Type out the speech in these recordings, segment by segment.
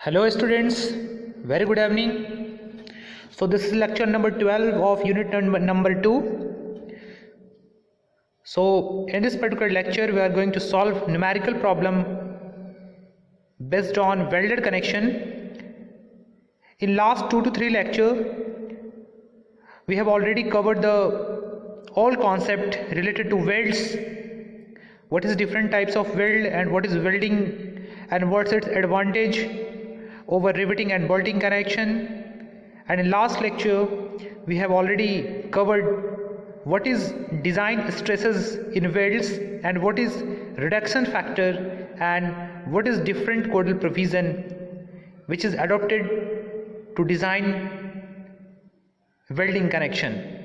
Hello students, very good evening. So this is lecture number 12 of unit number 2. So in this particular lecture we are going to solve numerical problem based on welded connection. In last 2 to 3 lecture we have already covered the all concept related to welds, what is different types of weld and what is welding and what's its advantage over riveting and bolting connection. And in last lecture we have already covered what is design stresses in welds and what is reduction factor and what is different codal provision which is adopted to design welding connection.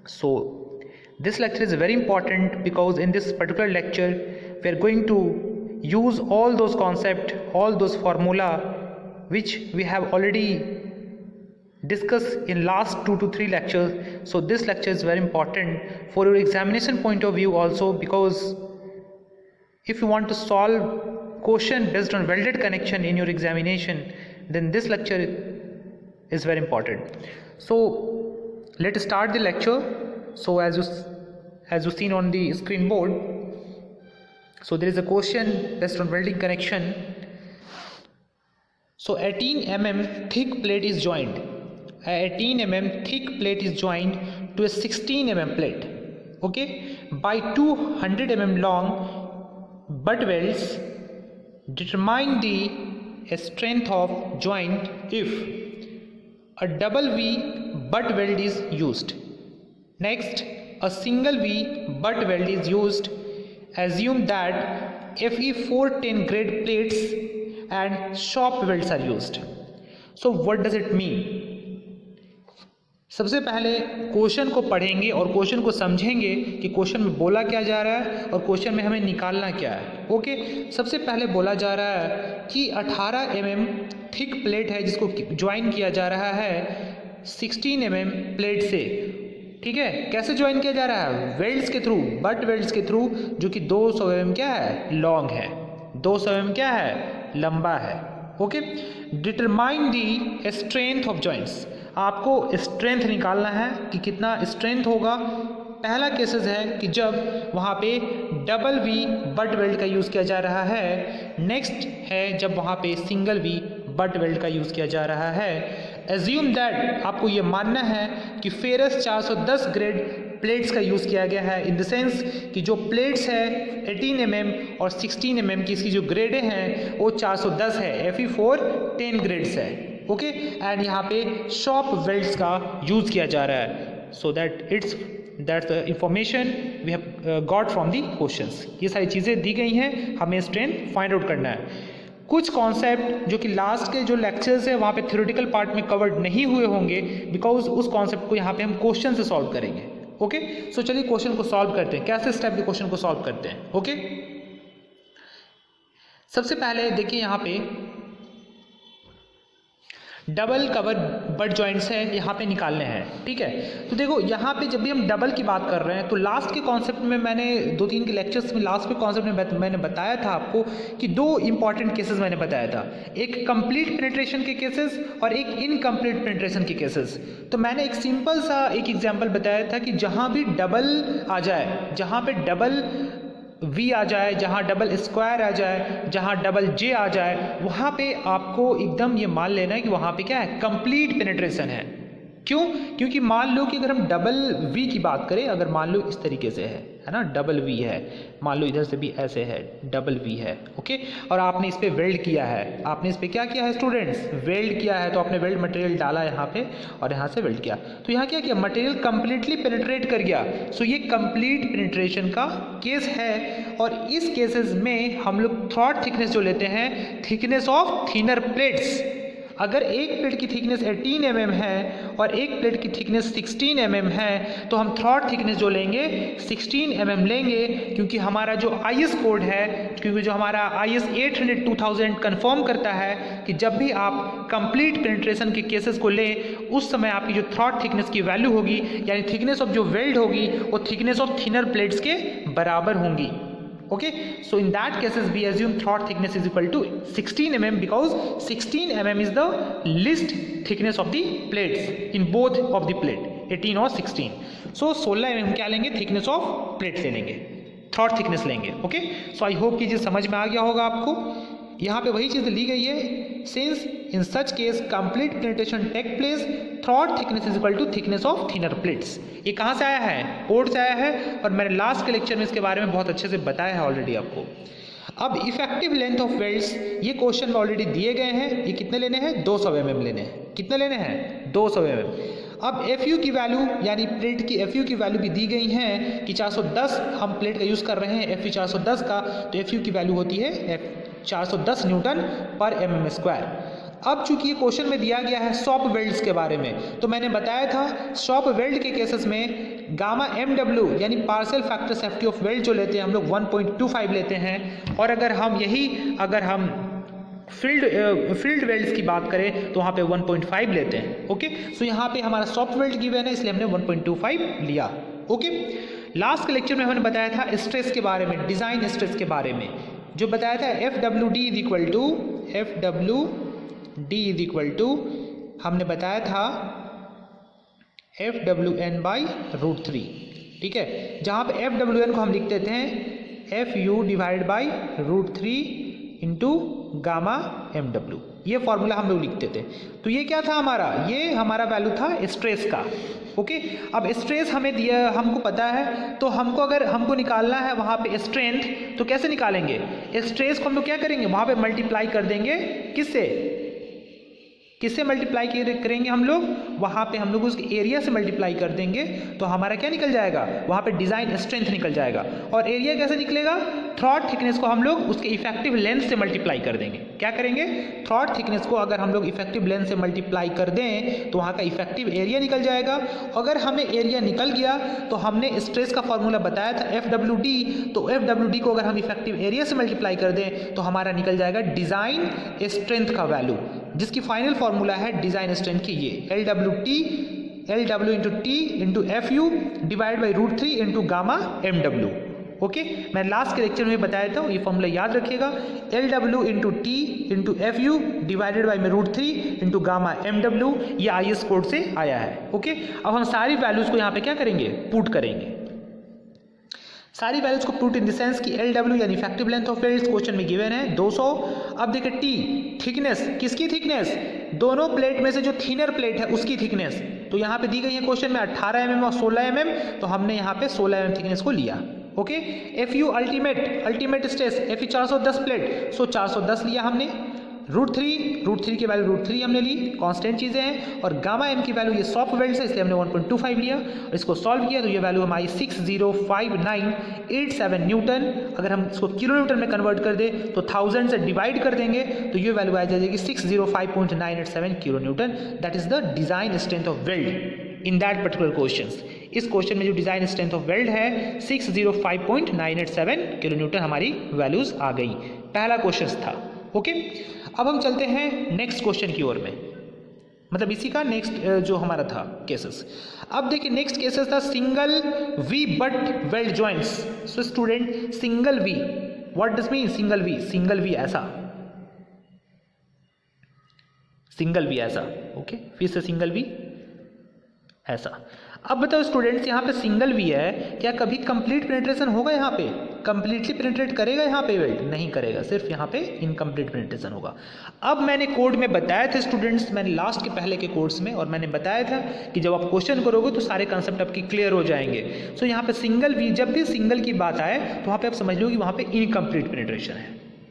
So this lecture is very important because in this particular lecture we are going to use all those concepts, all those formula which we have already discussed in last 2 to 3 lectures. So this lecture is very important for your examination point of view also, because if you want to solve question based on welded connection in your examination, then this lecture is very important. So let's start the lecture. So as you seen on the screen board, so there is a question based on welding connection. So 18 mm thick plate is joined. 18 mm thick plate is joined to a 16 mm plate, okay, by 200 mm long butt welds. Determine the strength of joint if a double V butt weld is used. Next, a single V butt weld is used. Assume that Fe 410 grade plates and shop welds are used. So what does it mean? सबसे पहले question को पढ़ेंगे और question को समझेंगे कि question में बोला क्या जा रहा है और क्वेश्चन में हमें निकालना क्या है. ओके, सबसे पहले बोला जा रहा है कि 18 mm थिक प्लेट है जिसको ज्वाइन किया जा रहा है 16 mm प्लेट से. ठीक है, कैसे ज्वाइन किया जा रहा है? वेल्ड्स के थ्रू, बट वेल्ड्स के थ्रू, जो कि 200 mm क्या है? लॉन्ग है. 200 mm क्या है? लंबा है. Okay, determine the strength of joints. आपको स्ट्रेंथ निकालना है कि कितना स्ट्रेंथ होगा. पहला केसेस है कि जब वहाँ पे डबल वी बट वेल्ड का यूज़ किया जा रहा है. नेक्स्ट है जब वहाँ पे सिंगल वी बट वेल्ड का यूज़ किया जा रहा है. एज्यूम दैट, आपको ये मानना है कि फेरस 410 ग्रेड प्लेट्स का यूज़ किया गया है. इन द सेंस कि जो प्लेट्स है 18 mm और 16 mm की इसकी जो ग्रेडें हैं वो 410 है, Fe 410 ग्रेड्स है. ओके, एंड यहाँ पे शॉप वेल्ड्स का यूज़ किया जा रहा है. So that's the information we have got from the questions. ये सारी चीज़ें दी गई हैं, हमें स्ट्रेंथ फाइंड आउट करना है. कुछ कॉन्सेप्ट जो कि लास्ट के जो लेक्चर्स है वहाँ पे थ्योरेटिकल पार्ट में कवर्ड नहीं हुए होंगे, बिकॉज उस कॉन्सेप्ट को यहाँ पे हम क्वेश्चन से सॉल्व करेंगे. ओके, सो चलिए क्वेश्चन को सॉल्व करते हैं. कैसे स्टेप के क्वेश्चन को सॉल्व करते हैं? ओके, सबसे पहले देखिए यहाँ पे डबल कवर बट जॉइंट्स है, यहाँ पे निकालने हैं. ठीक है, तो देखो यहाँ पे जब भी हम डबल की बात कर रहे हैं तो लास्ट के कॉन्सेप्ट में मैंने 2-3 के लेक्चर्स में लास्ट के कॉन्सेप्ट में मैंने बताया था आपको कि 2 इंपॉर्टेंट केसेस मैंने बताया था. एक कंप्लीट पेनिट्रेशन के केसेस और एक इनकम्प्लीट पेनिट्रेशन के केसेस. तो मैंने एक सिंपल सा एक एग्जाम्पल बताया था कि जहाँ भी डबल आ जाए, जहाँ पे डबल वी आ जाए, जहाँ डबल स्क्वायर आ जाए, जहाँ डबल जे आ जाए, वहाँ पे आपको एकदम ये मान लेना है कि वहाँ पे क्या है? कंप्लीट पेनिट्रेशन है. क्यों? क्योंकि मान लो कि अगर हम डबल वी की बात करें, अगर मान लो इस तरीके से है ना, डबल वी है, मान लो इधर से भी ऐसे है, डबल वी है. ओके, और आपने इस पे वेल्ड किया है. आपने इस पे क्या किया है स्टूडेंट्स? वेल्ड किया है. तो आपने वेल्ड मटेरियल डाला यहाँ पे और यहाँ से वेल्ड किया, तो यहाँ क्या किया? मटेरियल कंप्लीटली पेनिट्रेट कर गया. सो ये कंप्लीट पेनिट्रेशन का केस है. और इस केसेस में हम लोग थ्रॉट थिकनेस जो लेते हैं, थिकनेस ऑफ थिनर प्लेट्स. अगर एक प्लेट की थिकनेस 18 mm है और एक प्लेट की थिकनेस 16 mm है, तो हम थ्रॉट थिकनेस जो लेंगे 16 mm लेंगे, क्योंकि हमारा जो IS कोड है, क्योंकि जो हमारा IS 800-2000 कन्फर्म करता है कि जब भी आप कंप्लीट पेनिट्रेशन के केसेस को लें, उस समय आपकी जो थ्रॉट थिकनेस की वैल्यू होगी, यानी थिकनेस ऑफ जो वेल्ड होगी, वो थिकनेस ऑफ थिनर प्लेट्स के बराबर होंगी. Okay, so in that cases we assume throat thickness is equal to 16 mm because 16 mm is the least thickness of the plates in both of the plate, 18 और 16. So 16 mm क्या लेंगे, thickness of plate ले लेंगे, throat thickness लेंगे. Okay, so I hope कि ये समझ में आ गया होगा आपको. यहाँ पे वही चीज़ ली गई है, since in such case complete penetration take place throat thickness is equal to thickness of thinner plates. ये कहाँ से आया है, कोड से आया है, और मैंने लास्ट के लेक्चर में इसके बारे में बहुत अच्छे से बताया है ऑलरेडी आपको. अब इफेक्टिव लेंथ ऑफ वेल्ड्स ये क्वेश्चन में ऑलरेडी दिए गए हैं. ये कितने लेने हैं, 200 mm लेने हैं. कितने लेने हैं, 200 mm. अब FU की वैल्यू यानी प्लेट की FU की वैल्यू भी दी गई है कि 410 हम प्लेट का यूज़ कर रहे हैं, FU 410 का, तो FU की वैल्यू होती है 410 न्यूटन पर mm स्क्वायर. अब चूंकि ये क्वेश्चन में दिया गया है शॉप वेल्ड्स के बारे में, तो मैंने बताया था शॉप वेल्ड के केसेस में गामा MW यानी partial factor safety of weld जो लेते हैं हम लोग 1.25 लेते हैं. और अगर हम फील्ड वेल्ड्स की बात करें तो वहाँ पे 1.5 लेते हैं. ओके, सो यहाँ पे हमारा सॉफ्ट वेल्ड गिवन है इसलिए हमने 1.25 लिया. ओके, लास्ट के लेक्चर में हमने बताया था स्ट्रेस के बारे में, डिज़ाइन स्ट्रेस के बारे में, जो बताया था FWD इज इक्वल टू हमने बताया था FWN/√3. ठीक है, जहाँ पे FWN को हम लिखते थे FU divide by √3 into gamma MW. ये फॉर्मूला हम लोग लिखते थे. तो ये क्या था हमारा, ये हमारा वैल्यू था स्ट्रेस का. ओके, अब स्ट्रेस हमें दिया, हमको पता है, तो अगर हमको निकालना है वहाँ पे स्ट्रेंथ, तो कैसे निकालेंगे, स्ट्रेस को हम लोग क्या करेंगे, वहाँ पे मल्टीप्लाई कर देंगे. किससे मल्टीप्लाई करेंगे हम लोग, वहाँ पे हम लोग उसके एरिया से मल्टीप्लाई कर देंगे. तो हमारा क्या निकल जाएगा, वहाँ पे डिज़ाइन स्ट्रेंथ निकल जाएगा. और एरिया कैसे निकलेगा, थ्रॉट थिकनेस को हम लोग उसके इफेक्टिव लेंथ से मल्टीप्लाई कर देंगे. क्या करेंगे, थ्रॉट थिकनेस को अगर हम लोग इफेक्टिव लेंथ से मल्टीप्लाई कर दें तो वहाँ का इफेक्टिव एरिया निकल जाएगा. अगर हमें एरिया निकल गया तो हमने स्ट्रेस का फॉर्मूला बताया था FWD, तो FWD को अगर हम इफेक्टिव एरिया से मल्टीप्लाई कर दें तो हमारा निकल जाएगा डिज़ाइन स्ट्रेंथ का वैल्यू, जिसकी फाइनल फॉर्मूला है डिज़ाइन स्ट्रेंथ की ये LW into T into FU divide by √3 into gamma MW. Okay, मैं लास्ट के लेक्चर में बताया था, ये फॉर्मूला याद रखिएगा, LW into T into FU divided by √3 into gamma MW. ये IS कोड से आया है. ओके, अब हम सारी वैल्यूज़ को यहाँ पे क्या करेंगे, पुट करेंगे. सारी वैल्यूज को पुट इन द सेंस कि LW यानी effective length of welds question में गिवन है 200. अब देखिए T थिकनेस, किसकी थिकनेस, दोनों प्लेट में से जो थिनर प्लेट है उसकी थिकनेस. तो यहाँ पे दी गई है क्वेश्चन में 18 mm और 16 mm, तो हमने यहाँ पे 16 mm थिकनेस को लिया. Okay, FU ultimate stress FU 410 plate, so 410 लिया हमने. √3 की वैल्यू √3 हमने ली, कांस्टेंट चीज़ें हैं. और गामा M की वैल्यू ये सॉफ्ट वेल्ड है इसलिए हमने 1.25 लिया. और इसको सॉल्व किया तो ये वैल्यू हमारी 605987 न्यूटन. अगर हम इसको किलो न्यूटन में कन्वर्ट कर दे तो 1000 से डिवाइड कर देंगे तो ये वैल्यू आ जाएगी 605.987 kilo Newton. That is the design strength of weld in that particular question. इस क्वेश्चन में जो डिज़ाइन स्ट्रेंथ ऑफ वेल्ड है 605.987 किलो न्यूटन हमारी वैल्यूज़ आ गई. पहला क्वेश्चन था. ओके, अब हम चलते हैं नेक्स्ट क्वेश्चन की ओर में, मतलब इसी का नेक्स्ट जो हमारा था केसेस. अब देखिए नेक्स्ट केसेस था single V butt weld joints. So student, single V, what does mean single V, single V ऐसा, सिंगल वी ऐसा. ओके, फिर से सिंगल वी ऐसा. अब बताओ स्टूडेंट्स, यहाँ पे सिंगल वी है, क्या कभी कंप्लीट पेनिट्रेशन होगा, यहाँ पे कंप्लीटली पेनिट्रेट करेगा यहाँ पे वेल्ड, नहीं करेगा, सिर्फ यहाँ पे इनकम्प्लीट पेनिट्रेशन होगा. अब मैंने कोड में बताया था स्टूडेंट्स, मैंने लास्ट के पहले के कोर्स में, और मैंने बताया था कि जब आप क्वेश्चन करोगे तो सारे कंसेप्ट आपकी क्लियर हो जाएंगे. सो यहाँ पे सिंगल वी, जब भी सिंगल की बात आए तो वहाँ पे आप समझ लो कि वहाँ पे इनकम्प्लीट पेनिट्रेशन है.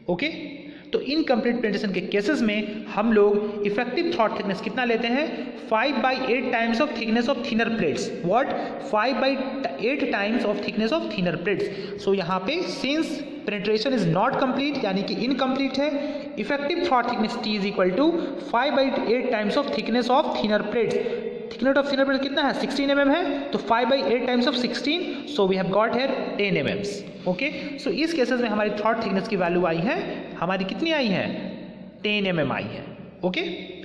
ओके, तो इनकम्प्लीट पेनिट्रेशन के केसेस में हम लोग इफेक्टिव थ्रॉट थिकनेस कितना लेते हैं, 5/8 times of thickness of thinner plates. What, 5/8 times of thickness of thinner plates. So यहाँ पे since penetration is not complete यानी कि इनकम्प्लीट है, effective throat thickness T is equal to 5/8 times of thickness of thinner plates. Thickness of thinner plate कितना है, 16 mm है, तो 5/8 times of 16, so we have got here 10 mm. Okay, so इस cases में हमारी थ्रॉट थिकनेस की value आई है, हमारी कितनी आई है, 10 mm आई है. ओके,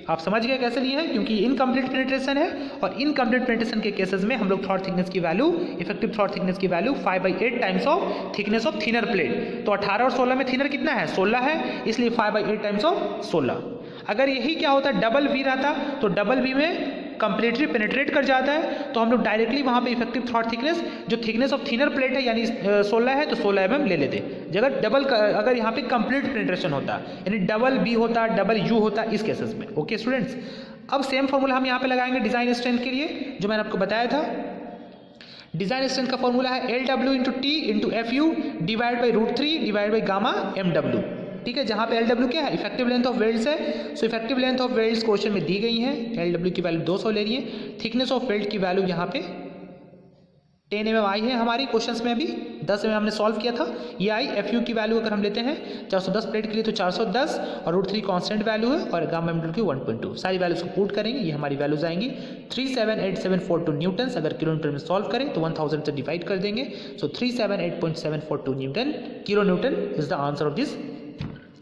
आप समझ गए कैसे लिए हैं, क्योंकि इनकम्प्लीट पेनिट्रेशन है और इनकम्प्लीट पेनिट्रेशन के केसेस में हम लोग थ्रॉट थिकनेस की वैल्यू, इफेक्टिव थ्रॉट थिकनेस की value 5/8 times of thickness of thinner plate. तो 18 और 16 में थिनर कितना है, 16 है, इसलिए 5/8 टाइम्स ऑफ 16। अगर यही क्या होता है डबल वी रहता, तो डबल वी में कंप्लीटली पेनिट्रेट कर जाता है, तो हम लोग डायरेक्टली वहाँ पे इफेक्टिव थ्रॉट थिकनेस जो थिकनेस ऑफ थिनर प्लेट है यानी 16 है तो 16 mm ले लेते। जगह डबल अगर यहाँ पे कंप्लीट पेनिट्रेशन होता यानी डबल बी होता, डबल यू होता इस केसेस में। ओके स्टूडेंट्स, अब सेम फॉर्मूला हम यहाँ पे लगाएंगे डिजाइन स्ट्रेंथ के लिए जो मैंने आपको बताया था। डिजाइन स्ट्रेंथ का फॉर्मूला है LW × T × FU divide by √3 divide by gamma MW। ठीक है, जहाँ पे LW क्या है, इफेक्टिव लेंथ ऑफ वेल्ड्स है। So effective length of welds question में दी गई है, LW की वैल्यू 200 ले रही है। थिकनेस ऑफ वेल्ड की वैल्यू यहाँ पे 10 mm आई है हमारी क्वेश्चंस में, अभी 10 mm हमने सॉल्व किया था, ये आई। FU की वैल्यू अगर हम लेते हैं 410 प्लेट के लिए तो 410 और √3 कांस्टेंट वैल्यू है और गामा MW की 1.2। सारी वैल्यूज को पुट करेंगे, ये हमारी वैल्यूज आएंगी 378.742 न्यूटन्स। अगर किलोमीटर में सॉल्व करें तो 1000 से डिवाइड कर देंगे। सो 378.742 Newton kilo Newton is the answer of this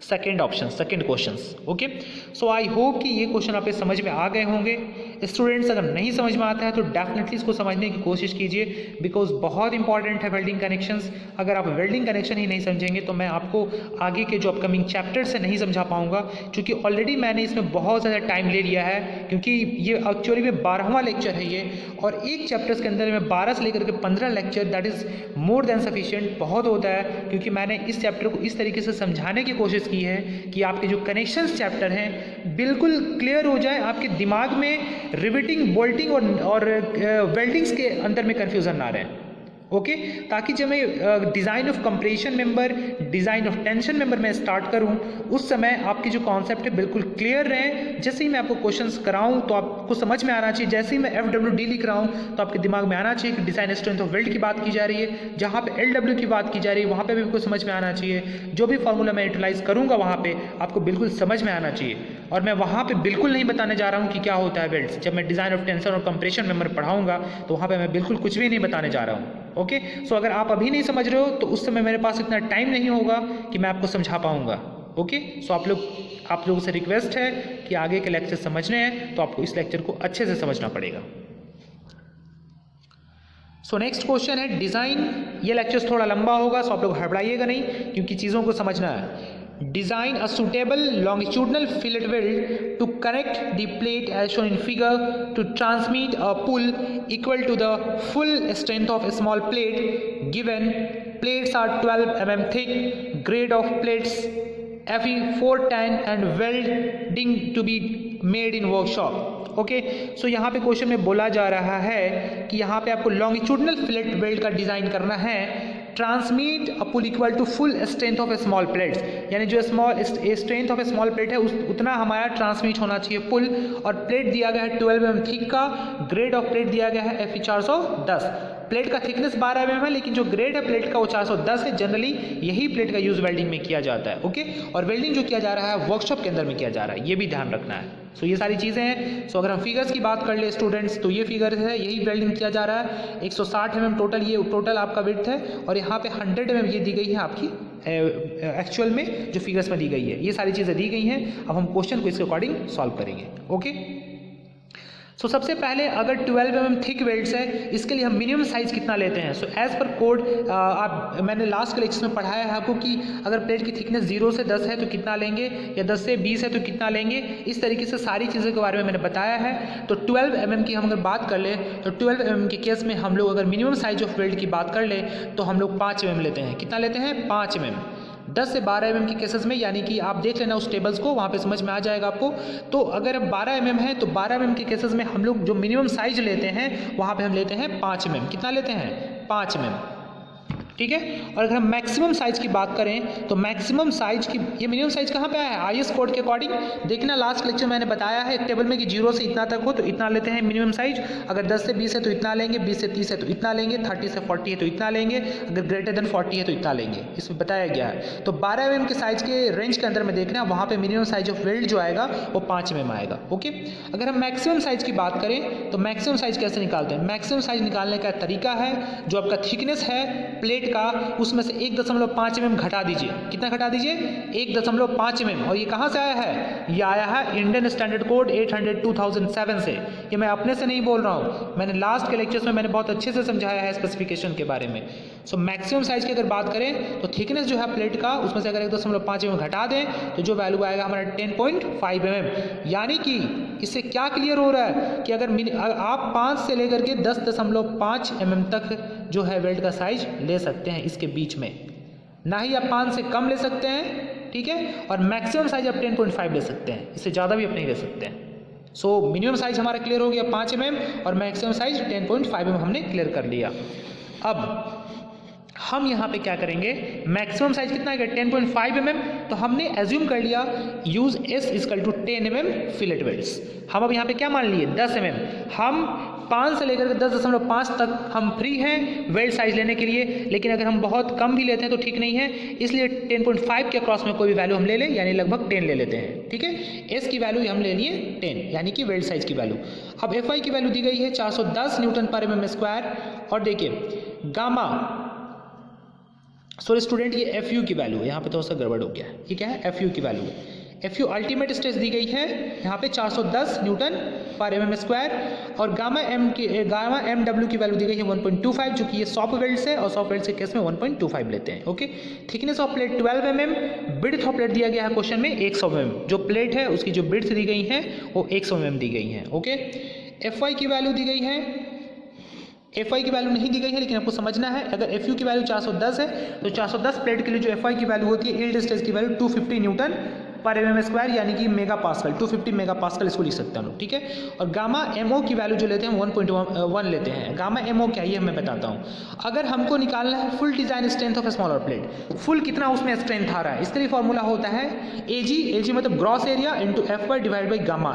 second option, second question. Okay, so I hope कि ये क्वेश्चन आपके समझ में आ गए होंगे। स्टूडेंट्स अगर नहीं समझ में आता है तो डेफिनेटली इसको समझने की कोशिश कीजिए, बिकॉज बहुत इंपॉर्टेंट है वेल्डिंग कनेक्शंस। अगर आप वेल्डिंग कनेक्शन ही नहीं समझेंगे तो मैं आपको आगे के जो अपकमिंग चैप्टर से नहीं समझा पाऊंगा, क्योंकि ऑलरेडी मैंने इसमें बहुत ज़्यादा टाइम ले लिया है, क्योंकि ये एक्चुअली में 12वां लेक्चर है ये, और एक चैप्टर्स के अंदर में 12 से लेकर के 15 lecture, that is more than sufficient, बहुत होता है। क्योंकि मैंने इस चैप्टर को इस तरीके से समझाने की कोशिश की है कि आपके जो कनेक्शंस चैप्टर हैं बिल्कुल क्लियर हो जाए, आपके दिमाग में रिवेटिंग, बोल्टिंग और वेल्डिंग्स के अंदर में कंफ्यूजन ना रहे। ओके, ताकि जब मैं design of compression member, design of tension member में स्टार्ट करूं उस समय आपकी जो कॉन्सेप्ट है बिल्कुल क्लियर रहे। जैसे ही मैं आपको क्वेश्चंस कराऊं तो आपको समझ में आना चाहिए, जैसे ही मैं FWD लिख रहा हूं तो आपके दिमाग में आना चाहिए कि डिज़ाइन स्ट्रेंथ ऑफ वेल्ड की बात की जा रही है, जहां पे LW की बात की जा रही है वहां पे भी आपको समझ में आना चाहिए। जो भी फॉर्मूला मैं यूटिलाइज करूंगा वहां पे आपको बिल्कुल समझ में आना चाहिए। और मैं वहां पे बिल्कुल नहीं बताने जा रहा हूँ कि क्या होता है वेल्ड्स। जब मैं डिज़ाइन ऑफ टेंशन और कंप्रेशन मेंबर पढ़ाऊंगा तो वहाँ पे मैं बिल्कुल कुछ भी नहीं बताने जा रहा हूँ। ओके, सो अगर आप अभी नहीं समझ रहे हो तो उस समय मेरे पास इतना टाइम नहीं होगा कि मैं आपको समझा पाऊंगा। ओके, सो आप लोगों से रिक्वेस्ट है कि आगे के लेक्चर समझने हैं तो आपको इस लेक्चर को अच्छे से समझना पड़ेगा। सो नेक्स्ट क्वेश्चन है डिज़ाइन। ये लेक्चर थोड़ा लंबा होगा, सो आप लोग हड़बड़ाइएगा नहीं क्योंकि चीज़ों को समझना है। Design a suitable longitudinal fillet weld to connect the plate as shown in figure to transmit a pull equal to the full strength of a small plate given. Plates are 12 mm thick. Grade of plates Fe 410 and welding to be made in workshop। Okay, so यहाँ पे question में बोला जा रहा है कि यहाँ पे आपको लॉन्गिट्यूडनल फिलेट वेल्ड का डिज़ाइन करना है। Transmit a pull equal to full strength of a small plates, यानी जो small strength of a small plate है उतना हमारा ट्रांसमिट होना चाहिए पुल। और प्लेट दिया गया है 12 mm थिक का। ग्रेड ऑफ प्लेट दिया गया है Fe 410। प्लेट का थिकनेस 12 mm है, लेकिन जो ग्रेड है प्लेट का वो 410 है। जनरली यही प्लेट का यूज वेल्डिंग में किया जाता है। ओके, और वेल्डिंग जो किया जा रहा है वर्कशॉप के अंदर में किया जा रहा है, ये भी ध्यान रखना है। सो ये सारी चीज़ें हैं। सो अगर हम फिगर्स की बात कर ले स्टूडेंट्स तो ये फिगर है, यही वेल्डिंग किया जा रहा है। 160 mm टोटल, ये टोटल आपका विड्थ है, और यहाँ पे 100 mm ये दी गई है आपकी एक्चुअल में जो फिगर्स में दी गई है। ये सारी चीज़ें दी गई हैं। अब हम क्वेश्चन को इसके अकॉर्डिंग सॉल्व करेंगे। ओके, सो सबसे पहले अगर 12 mm थिक वेल्ड्स है, इसके लिए हम मिनिमम साइज कितना लेते हैं। सो एज पर कोड मैंने लास्ट के लेक्चर में पढ़ाया है आपको कि अगर प्लेट की थिकनेस 0 से 10 है तो कितना लेंगे, या 10 से 20 है तो कितना लेंगे। इस तरीके से सारी चीज़ों के बारे में मैंने बताया है। तो 12 mm की हम अगर बात कर ले तो 12 mm के केस में हम लोग अगर मिनिमम साइज ऑफ वेल्ड की बात कर ले तो हम लोग 5 mm लेते हैं। कितना लेते हैं, 5 mm। 10 से 12 mm के केसेस में, यानी कि आप देख लेना उस टेबल्स को, वहाँ पे समझ में आ जाएगा आपको। तो अगर 12 mm है तो 12 mm के केसेस में हम लोग जो मिनिमम साइज लेते हैं वहाँ पे हम लेते हैं 5 mm। कितना लेते हैं, 5 mm। ठीक है, और अगर हम मैक्सिमम साइज की बात करें तो मैक्सिमम साइज की, ये मिनिमम साइज कहाँ पे आया है, IS कोड के अकॉर्डिंग। देखना लास्ट लेक्चर मैंने बताया है एक टेबल में कि 0 से इतना तक हो तो इतना लेते हैं मिनिमम साइज। अगर 10 से 20 है तो इतना लेंगे, 20 से 30 है तो इतना लेंगे, 30 से 40 है तो इतना लेंगे, अगर ग्रेटर देन 40 है तो इतना लेंगे। इसमें बताया गया है। तो 12 mm के साइज के रेंज के अंदर में देखना, वहाँ पे मिनिमम साइज ऑफ वेल्ड जो आएगा वो 5 mm आएगा। ओके, अगर हम मैक्सिमम साइज की बात करें तो मैक्सिमम साइज कैसे निकालते हैं। मैक्सिमम साइज निकालने का तरीका है, जो आपका थिकनेस है प्लेट प्लेट का उसमें से 1.5 mm घटा दीजिए। कितना घटा दीजिए? 1.5 mm। और ये कहाँ से आया है? ये आया है इंडियन स्टैंडर्ड कोड 800/2007 से। ये मैं अपने से नहीं बोल रहा हूँ, मैंने लास्ट के लेक्चर्स में मैंने बहुत अच्छे से समझाया है स्पेसिफिकेशन के बारे में। सो मैक्सिमम साइज की अगर बात करें तो थिकनेस जो है प्लेट का उसमें से अगर 1.5 mm घटा दें तो जो वैल्यू आएगा हमारा 10.5 mm। यानी कि इससे क्या क्लियर हो रहा है कि अगर आप 5 से लेकर के 10.5 mm तक जो है वेल्ड का साइज ले सकते हैं इसके बीच में, ना ही आप 5 से कम ले सकते हैं, ठीक है, और मैक्सिमम साइज आप 10.5 ले सकते हैं, इससे ज़्यादा भी आप नहीं ले सकते हैं। सो मिनिमम साइज हमारा क्लियर हो गया 5 mm और मैक्सिमम साइज 10.5 mm हमने क्लियर कर लिया। अब हम यहाँ पे क्या करेंगे, मैक्सिमम साइज कितना है 10.5 mm, तो हमने एज्यूम कर लिया use S = 10 mm fillet welds. हम अब यहाँ पे क्या मान लिए 10 mm। हम 5 से लेकर के 10.5 तक हम फ्री हैं वेल्ड साइज लेने के लिए, लेकिन अगर हम बहुत कम भी लेते हैं तो ठीक नहीं है, इसलिए 10.5 के क्रॉस में कोई भी वैल्यू हम ले लें, यानी लगभग 10 ले लेते हैं, ठीक है। S की वैल्यू हम ले लिए 10, यानी कि वेल्ड साइज की वैल्यू। अब Fy की वैल्यू दी गई है 410 Nm/mm²। और देखिए गामा, सॉरी स्टूडेंट, ये FU की वैल्यू है, यहाँ पे थोड़ा सा गड़बड़ हो गया है। ये क्या है? FU की वैल्यू है। FU अल्टीमेट स्ट्रेस दी गई है यहाँ पे 410 Nm/mm²। और गामा MW की वैल्यू दी गई है 1.25, जो कि ये सॉफ्ट वेल्ड्स है और सॉफ्ट वेल्ड्स के केस में 1.25 लेते हैं, okay. Thickness of plate 12 mm, width of plate दिया गया है क्वेश्चन में 100 mm। जो प्लेट है उसकी जो बिड्थ दी गई है वो 100 mm दी गई है, ओके। Fy की वैल्यू दी गई है, Fy की वैल्यू नहीं दी गई है, लेकिन आपको समझना है अगर Fu की वैल्यू 410 है तो 410 प्लेट के लिए जो Fy की वैल्यू होती है यील्ड स्ट्रेस की वैल्यू 250 Nm/mm², यानी कि मेगा पास्कल, 250 मेगा पास्कल इसको लिख सकते हैं हम लोग, ठीक है। और गामा MO की वैल्यू जो लेते हैं 1.1 लेते हैं। गामा MO क्या है मैं बताता हूँ। अगर हमको निकालना है full design strength of smaller plate, full कितना उसमें स्ट्रेंथ आ रहा है, इसके लिए फॉर्मूला होता है AG मतलब gross area into Fy divide by gamma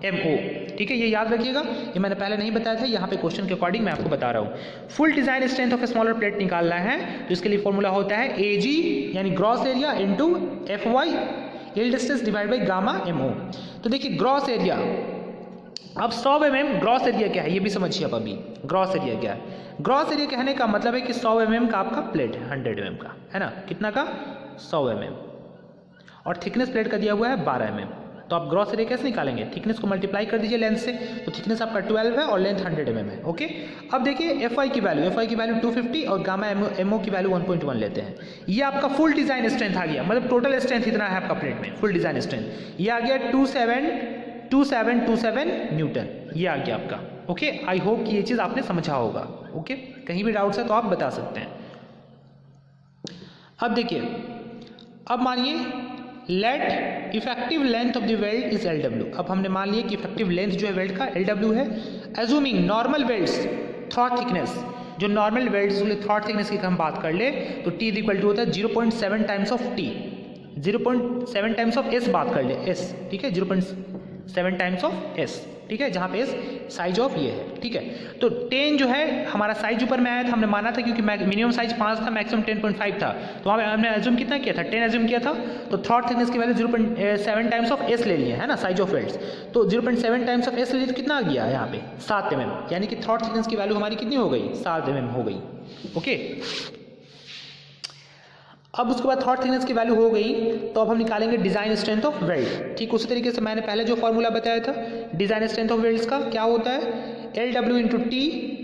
MO, ठीक है, ये याद रखिएगा, ये मैंने पहले नहीं बताया था, यहाँ पे क्वेश्चन के अकॉर्डिंग मैं आपको बता रहा हूँ। Full design strength of smaller plate निकालना है तो इसके लिए फॉर्मूला होता है AG यानी gross area into Fy yield stress divide by gamma MO। तो देखिए ग्रॉस एरिया, अब 100 mm ग्रॉस एरिया क्या है ये भी समझिए। अब अभी ग्रॉस एरिया क्या है? ग्रॉस एरिया कहने का मतलब है कि 100 mm का आपका प्लेट है, 100 mm का है ना, कितना का 100 mm, और थिकनेस प्लेट का दिया हुआ है 12 mm। तो आप ग्रॉस एरिया कैसे निकालेंगे? थिकनेस को मल्टीप्लाई कर दीजिए लेंथ से, तो थिकनेस आपका 12 है और लेंथ 100 mm है, ओके। अब देखिए Fy की वैल्यू 250 और गामा MO की वैल्यू 1.1 लेते हैं। ये आपका फुल डिजाइन स्ट्रेंथ आ गया, मतलब टोटल स्ट्रेंथ इतना है आपका प्लेट में, फुल डिजाइन स्ट्रेंथ ये आ गया 2727 न्यूटन, ये आ गया आपका, ओके। आई होप कि ये चीज़ आपने समझा होगा, ओके। कहीं भी डाउट्स है तो आप बता सकते हैं। अब देखिए, अब मानिए let effective length of the weld is LW। अब हमने मान लिया कि इफेक्टिव लेंथ जो है वेल्ड का LW है। Assuming normal welds throat thickness, जो नॉर्मल वेल्ड्स थ्रॉट थिकनेस की हम बात कर ले तो T = होता है 0.7 times of T, 0.7 times of S बात कर ले, S, ठीक है, 0.7 टाइम्स ऑफ S, ठीक है, जहाँ पे S साइज ऑफ ये है, ठीक है। तो 10 जो है हमारा साइज ऊपर में आया था, हमने माना था क्योंकि मिनिमम साइज 5 था, मैक्सिमम 10.5 था, तो वहाँ पे हमने एज्यूम कितना किया था 10 एज्यूम किया था। तो थ्रॉट थिकनेस की वैल्यू 0.7 टाइम्स ऑफ S ले लिया है ना, साइज ऑफ वेल्ड्स। तो 0.7 टाइम्स ऑफ S ले लिया तो कितना आ गया यहाँ पे 7 mm, यानी कि थ्रॉट थिकनेस की वैल्यू हमारी कितनी हो गई 7 mm हो गई, ओके। अब उसके बाद थ्रॉट थिकनेस की वैल्यू हो गई तो अब हम निकालेंगे डिजाइन स्ट्रेंथ ऑफ वेल्ड। ठीक उसी तरीके से मैंने पहले जो फॉर्मूला बताया था डिजाइन स्ट्रेंथ ऑफ वेल्ड्स का, क्या होता है LW into T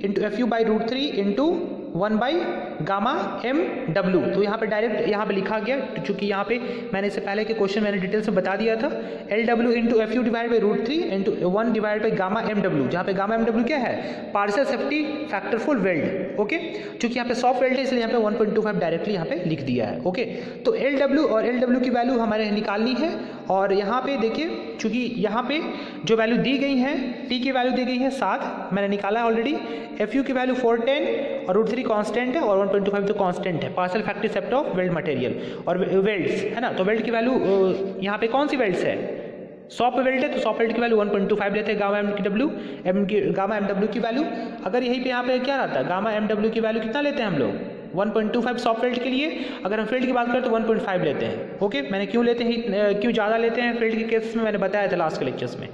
into FU/√3 into 1/गामा MW। तो यहाँ पे डायरेक्ट यहाँ पे लिखा गया, चूंकि यहाँ पे मैंने इससे पहले के क्वेश्चन मैंने डिटेल से बता दिया था। LW इंटू FU/√3 इंटू 1/गामा MW, जहाँ पे गामा MW क्या है partial safety factor full weld, okay. चूंकि यहाँ पे सॉफ्ट वेल्ड है इसलिए यहाँ पे 1.25 डायरेक्टली यहाँ पे लिख दिया है, ओके। तो LW और LW की वैल्यू हमारे निकालनी है, और यहाँ पे देखिए चूंकि यहाँ पे जो वैल्यू दी गई है T की वैल्यू दी गई है 7, मैंने निकाला है ऑलरेडी। FU की वैल्यू 410 और √3 कांस्टेंट है और 1.25 तो कांस्टेंट है, partial factory safety of weld material और वेल्ड्स है ना। तो वेल्ड की वैल्यू यहाँ पे कौन सी वेल्ड्स है सॉफ्ट वेल्ड है, तो सॉफ्ट वेल्ड की वैल्यू 1.25 लेते हैं गामा MW की वैल्यू। अगर यहीं पे यहाँ पे क्या रहता है गामा MW की वैल्यू कितना लेते हैं हम लोग 1.25 सॉफ्ट वेल्ड के लिए। अगर हम फील्ड की बात करें तो 1.5 लेते हैं। ओके, मैंने क्यों लेते हैं, क्यों ज़्यादा लेते हैं फील्ड के केस में मैंने बताया था लास्ट के लेक्चर्स में।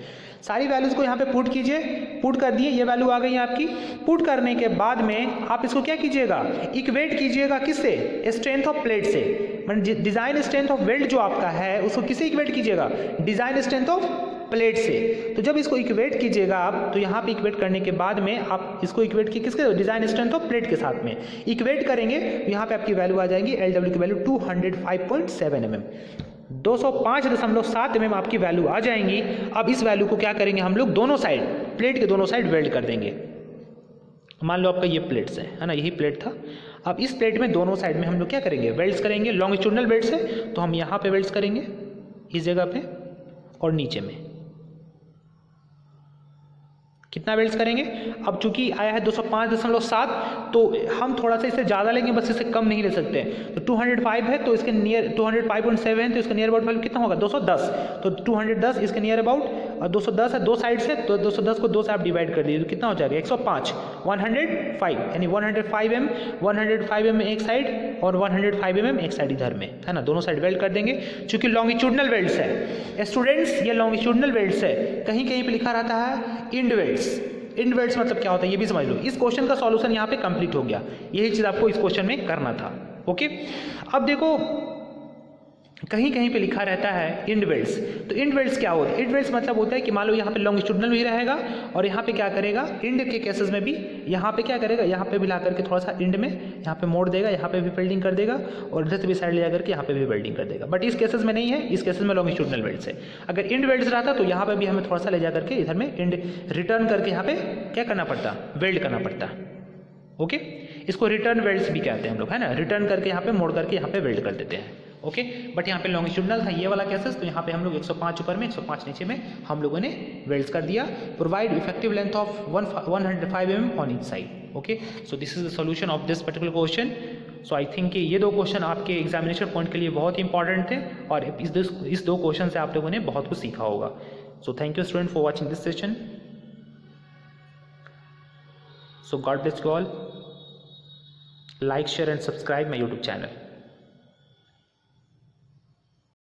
सारी वैल्यूज़ को यहाँ पे पुट कीजिए, पुट कर दिए, ये वैल्यू आ गई है आपकी। पुट करने के बाद में आप इसको क्या कीजिएगा, इक्वेट कीजिएगा किससे, स्ट्रेंथ ऑफ प्लेट से। मतलब डिज़ाइन स्ट्रेंथ ऑफ वेल्ड जो आपका है उसको किससे इक्वेट कीजिएगा, डिज़ाइन स्ट्रेंथ ऑफ प्लेट से। तो जब इसको इक्वेट कीजिएगा आप, तो यहाँ पे इक्वेट करने के बाद में आप इसको इक्वेट की किसके, डिज़ाइन स्ट्रेंथ ऑफ प्लेट के साथ में इक्वेट करेंगे, तो यहाँ पे आपकी वैल्यू आ जाएगी LW की वैल्यू 205.7 mm, 205.7 mm आपकी वैल्यू आ जाएंगी। अब इस वैल्यू को क्या करेंगे हम लोग, दोनों साइड, प्लेट के दोनों साइड वेल्ड कर देंगे। मान लो आपका ये प्लेट्स है ना, यही प्लेट था। अब इस प्लेट में दोनों साइड में हम लोग क्या करेंगे, वेल्ड्स करेंगे। लॉन्गिट्यूडनल वेल्ड्स है तो हम यहाँ पे वेल्ड्स करेंगे इस जगह पे, और नीचे में कितना वेल्ड्स करेंगे। अब चूंकि आया है 205.7, तो हम थोड़ा सा इससे ज़्यादा लेंगे, बस इससे कम नहीं ले सकते। तो 205 है तो इसके नियर 205.7 है तो इसका नियर अबाउट वैल्यू कितना होगा, 210। तो 210 इसके नियर अबाउट, और 210 है दो साइड से, तो 210 को 2 से आप डिवाइड कर दीजिए तो कितना हो जाएगा 105, 105 यानी 105 mm एक साइड और 105 mm एक साइड इधर में, है ना। दोनों साइड वेल्ड कर देंगे। चूंकि लॉन्गिट्यूडनल वेल्ड्स है स्टूडेंट्स, ये लॉन्गिट्यूडनल वेल्ड्स है, कहीं कहीं पे लिखा रहता है इंड वेल्ड्स। इंड वेल्ड्स मतलब क्या होता है ये भी समझ लो। इस क्वेश्चन का सॉल्यूशन यहाँ पे कंप्लीट हो गया, यही चीज़ आपको इस क्वेश्चन में करना था। ओके, अब देखो कहीं कहीं पे लिखा रहता है इंड वेल्ड्स। तो इंड वेल्ड्स क्या होता है, इंड वेल्ड्स मतलब होता है कि मान लो यहाँ पे लॉन्गिट्यूडनल भी रहेगा और यहाँ पे क्या करेगा, इंड के केसेस में भी यहाँ पे क्या करेगा, यहाँ पे भी ला करके थोड़ा सा इंड में यहाँ पे मोड़ देगा, यहाँ पे भी वेल्डिंग कर देगा, और इधर से भी साइड ले जाकर के यहाँ पे भी वेल्डिंग कर देगा। बट इस केसेस में नहीं है, इस केसेस में लॉन्गिट्यूडनल वेल्ड्स है। अगर इंड वेल्ड्स रहता तो यहाँ पे भी हमें थोड़ा सा ले जा करके इधर में इंड रिटर्न करके यहाँ पे क्या करना पड़ता, वेल्ड करना पड़ता। ओके, इसको रिटर्न वेल्ड्स भी कहते हैं हम लोग, है ना। रिटर्न करके यहाँ पे मोड़ करके यहाँ पे वेल्ड कर देते हैं। ओके, बट यहाँ पे लॉन्गिट्यूडनल था ये वाला केसेस, तो यहाँ पे हम लोग 105 ऊपर में 105 नीचे में हम लोगों ने वेल्ड्स कर दिया। Provide effective length of 105 mm on each side. Okay, so this is the solution of this particular question. So I think कि ये दो क्वेश्चन आपके एग्जामिनेशन पॉइंट के लिए बहुत ही इंपॉर्टेंट थे, और इस दो क्वेश्चन से आप लोगों ने बहुत कुछ सीखा होगा। So thank you student for watching this session. So God bless you all. Like, share and subscribe my YouTube channel.